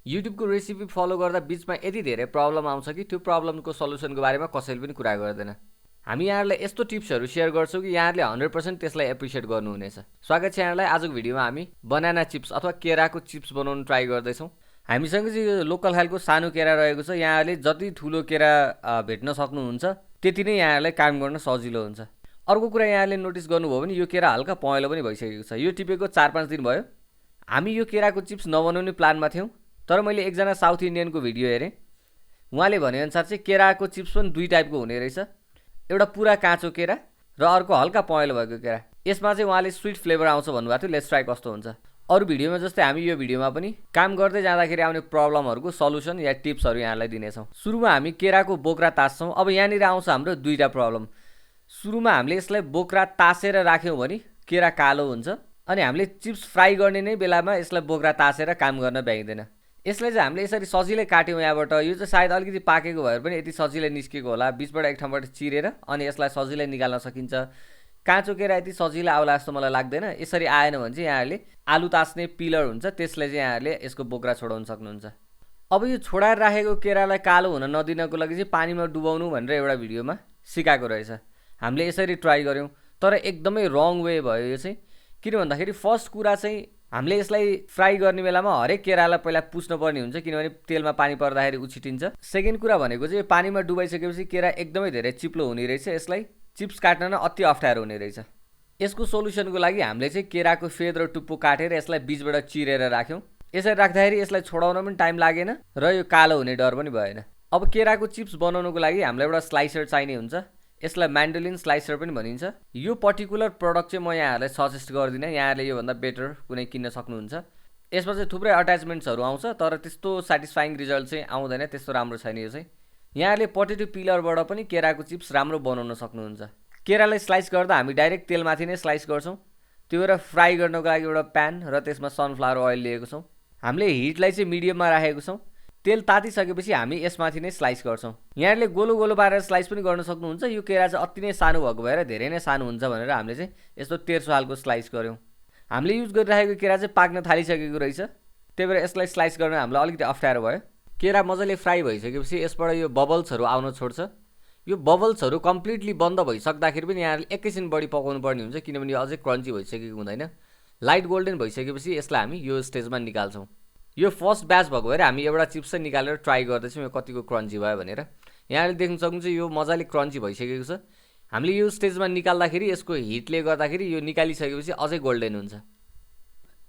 युट्युबको recipe follow गर्दा बीचमा यति धेरै प्रब्लम आउँछ कि त्यो प्रब्लमको सल्युसनको बारेमा कसैले पनि कुरा गर्दैन। हामी यहाँहरूलाई यस्तो टिप्सहरू सेयर गर्छौँ कि यहाँहरूले 100% त्यसलाई एप्रिसिएट गर्नुहुनेछ। स्वागत छ यहाँलाई। आजको भिडियोमा हामी बनाना चिप्स अथवा केराको चिप्स बनाउन ट्राई गर्दैछौँ। हामीसँग चाहिँ यो लोकल खालको सानो केरा रहेको छ। यहाँहरूले जति ठुलो केरा भेट्न सक्नुहुन्छ त्यति नै यहाँहरूलाई काम गर्न सजिलो हुन्छ। अर्को कुरा यहाँले नोटिस गर्नुभयो भने यो केरा हल्का पहेँलो पनि भइसकेको छ। यो टिपेको 4-5 दिन भयो। हामी यो केराको चिप्स नबनाउने प्लानमा थियौँ, तर मैले एकजना साउथ इन्डियनको भिडियो हेरेँ। उहाँले भनेअनुसार चाहिँ केराको चिप्स पनि दुई टाइपको हुने रहेछ, एउटा पुरा काँचो केरा र अर्को हल्का पहेँलो भएको केरा। यसमा चाहिँ उहाँले स्विट फ्लेभर आउँछ भन्नुभएको थियो। लेट्स ट्राई कस्तो हुन्छ। अरू भिडियोमा जस्तै हामी यो भिडियोमा पनि काम गर्दै जाँदाखेरि आउने प्रब्लमहरूको सल्युसन या टिप्सहरू यहाँलाई दिनेछौँ। सुरुमा हामी केराको बोक्रा तास्छौँ। अब यहाँनिर आउँछ हाम्रो दुईवटा प्रब्लम। सुरुमा हामीले यसलाई बोक्रा तासेर राख्यौँ भने केरा कालो हुन्छ, अनि हामीले चिप्स फ्राई गर्ने नै बेलामा यसलाई बोक्रा तासेर काम गर्न भ्याइँदैन। यसलाई चाहिँ हामीले यसरी सजिलै काट्यौँ यहाँबाट। यो चाहिँ सायद अलिकति पाकेको भएर पनि यति सजिलै निस्केको होला। बिचबाट एक ठाउँबाट चिरेर अनि यसलाई सजिलै निकाल्न सकिन्छ। काँचो केरा यति सजिलै आउला जस्तो मलाई लाग्दैन। यसरी आएन भने चाहिँ यहाँहरूले आलु तास्ने पिलर हुन्छ, त्यसले चाहिँ यहाँहरूले यसको बोक्रा छोडाउन सक्नुहुन्छ। अब यो छोडाएर राखेको केरालाई कालो हुन नदिनको लागि चाहिँ पानीमा डुबाउनु भनेर एउटा भिडियोमा सिकाएको रहेछ। हामीले यसरी ट्राई गऱ्यौँ, तर एकदमै रङ वे भयो यो चाहिँ। किन भन्दाखेरि फर्स्ट कुरा चाहिँ हामीले यसलाई फ्राई गर्ने बेलामा हरेक केरालाई पहिला पुस्नुपर्ने हुन्छ, किनभने तेलमा पानी पर्दाखेरि उछिटिन्छ। सेकेन्ड कुरा भनेको चाहिँ पानीमा डुबाइसकेपछि केरा एकदमै धेरै चिप्लो हुने रहेछ। यसलाई चिप्स काट्न न अति अप्ठ्यारो हुने रहेछ। यसको सोल्युसनको लागि हामीले चाहिँ केराको फेद र टुप्पो काटेर यसलाई बीचबाट चिरेर राख्यौँ। यसरी राख्दाखेरि यसलाई छोडाउन पनि टाइम लागेन र यो कालो हुने डर पनि भएन। अब केराको चिप्स बनाउनको लागि हामीलाई एउटा स्लाइसर चाहिने हुन्छ। यसलाई म्यान्डोलिन स्लाइसर पनि भनिन्छ। यो पर्टिकुलर प्रडक्ट चाहिँ म यहाँहरूलाई सजेस्ट गर्दिनँ। यहाँहरूले योभन्दा बेटर कुनै किन्न सक्नुहुन्छ। यसमा चाहिँ थुप्रै अट्याचमेन्ट्सहरू आउँछ, तर त्यस्तो सेटिस्फाइङ रिजल्ट चाहिँ आउँदैन। त्यस्तो राम्रो छैन यो चाहिँ। यहाँहरूले पोटेटो पिलरबाट पनि केराको चिप्स राम्रो बनाउन सक्नुहुन्छ। केरालाई स्लाइस गर्दा हामी डाइरेक्ट तेलमाथि नै स्लाइस गर्छौँ। त्यो भएर फ्राई गर्नको लागि एउटा प्यान र त्यसमा सनफ्लावर ओइल लिएको छौँ। हामीले हिटलाई चाहिँ मिडियममा राखेको छौँ। तेल तातिसकेपछि हामी यसमाथि नै स्लाइस गर्छौँ। यहाँहरूले गोलो गोलो पारेर स्लाइस पनि गर्न सक्नुहुन्छ। यो केरा चाहिँ अति नै सानो भएको भएर धेरै नै सानो हुन्छ भनेर हामीले चाहिँ यस्तो तेर्सो खालको स्लाइस गऱ्यौँ। हामीले युज गरिरहेको केरा चाहिँ पाक्न थालिसकेको रहेछ, त्यही भएर यसलाई स्लाइस गर्न हामीलाई अलिकति अप्ठ्यारो भयो। केरा मजाले फ्राई भइसकेपछि यसबाट यो बबल्सहरू आउन छोड्छ। यो बबल्सहरू कम्प्लिटली बन्द भइसक्दाखेरि पनि यहाँहरूले एकैछिन बढी पकाउनु पर्ने हुन्छ, किनभने यो अझै क्रन्ची भइसकेको हुँदैन। लाइट गोल्डन भइसकेपछि यसलाई हामी यो स्टेजमा निकाल्छौँ। यो फर्स्ट ब्याच भएको भएर हामी एउटा चिप्स चाहिँ निकालेर ट्राई गर्दैछौँ यो कतिको क्रन्ची भयो भनेर। यहाँले देख्न सक्नुहुन्छ यो मजाले क्रन्ची भइसकेको छ। हामीले यो स्टेजमा निकाल्दाखेरि यसको हिटले गर्दाखेरि यो निकालिसकेपछि अझै गोल्डन हुन्छ।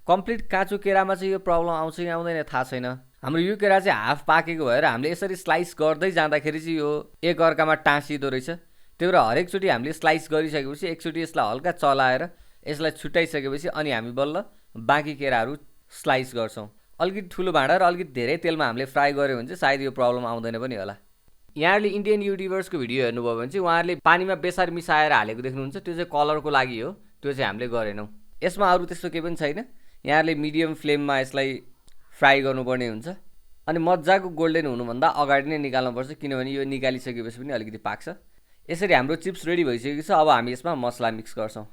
कम्प्लिट काँचो केरामा चाहिँ यो प्रब्लम आउँछ कि आउँदैन थाहा छैन। हाम्रो यो केरा चाहिँ हाफ पाकेको भएर हामीले यसरी स्लाइस गर्दै जाँदाखेरि चाहिँ यो एक अर्कामा टाँसिदो रहेछ। त्यही भएर हरेकचोटि हामीले स्लाइस गरिसकेपछि एकचोटि यसलाई हल्का चलाएर यसलाई छुट्याइसकेपछि अनि हामी बल्ल बाँकी केराहरू स्लाइस गर्छौँ। अलिकति ठुलो भाँडा र अलिकति धेरै तेलमा हामीले फ्राई गऱ्यो भने चाहिँ सायद यो प्रब्लम आउँदैन पनि होला। यहाँहरूले इन्डियन युट्युबर्सको भिडियो हेर्नुभयो भने चाहिँ उहाँहरूले पानीमा बेसार मिसाएर हालेको देख्नुहुन्छ। त्यो चाहिँ कलरको लागि हो, त्यो चाहिँ हामीले गरेनौँ। यसमा अरू त्यस्तो केही पनि छैन। यहाँहरूले मिडियम फ्लेममा यसलाई फ्राई गर्नुपर्ने हुन्छ, अनि मजाको गोल्डन हुनुभन्दा अगाडि नै निकाल्नुपर्छ, किनभने यो निकालिसकेपछि पनि अलिकति पाक्छ। यसरी हाम्रो चिप्स रेडी भइसकेको छ। अब हामी यसमा मसला मिक्स गर्छौँ।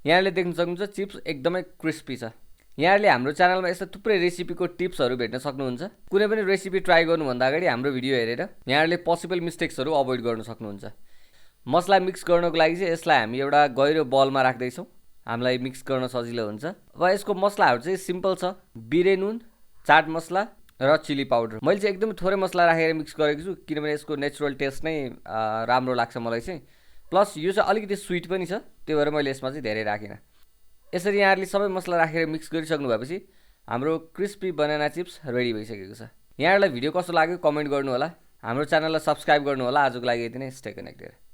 यहाँहरूले देख्न सक्नुहुन्छ चिप्स एकदमै क्रिस्पी छ। यहाँहरूले हाम्रो च्यानलमा यस्तो थुप्रै रेसिपीको टिप्सहरू भेट्न सक्नुहुन्छ। कुनै पनि रेसिपी ट्राई गर्नुभन्दा अगाडि हाम्रो भिडियो हेरेर यहाँहरूले पोसिबल मिस्टेक्सहरू अभोइड गर्न सक्नुहुन्छ। मसला मिक्स गर्नको लागि चाहिँ यसलाई हामी एउटा गहिरो बलमा राख्दैछौँ, हामीलाई मिक्स गर्न सजिलो हुन्छ। अब यसको मसलाहरू चाहिँ सिम्पल छ। बिरे नुन, चाट मसला र चिली पाउडर। मैले चाहिँ एकदमै थोरै मसला राखेर मिक्स गरेको छु, किनभने यसको नेचुरल टेस्ट नै राम्रो लाग्छ मलाई चाहिँ। प्लस यो चाहिँ अलिकति स्विट पनि छ, त्यही भएर मैले यसमा चाहिँ धेरै राखिनँ। यसरी यहाँहरूले सबै मसला राखेर मिक्स गरिसक्नु भएपछि हाम्रो क्रिस्पी बनाना चिप्स रेडी भइसकेको छ। यहाँहरूलाई भिडियो कस्तो लाग्यो कमेन्ट गर्नु होला। हाम्रो च्यानललाई सब्सक्राइब गर्नु होला। आजको लागि यति नै। Stay connected.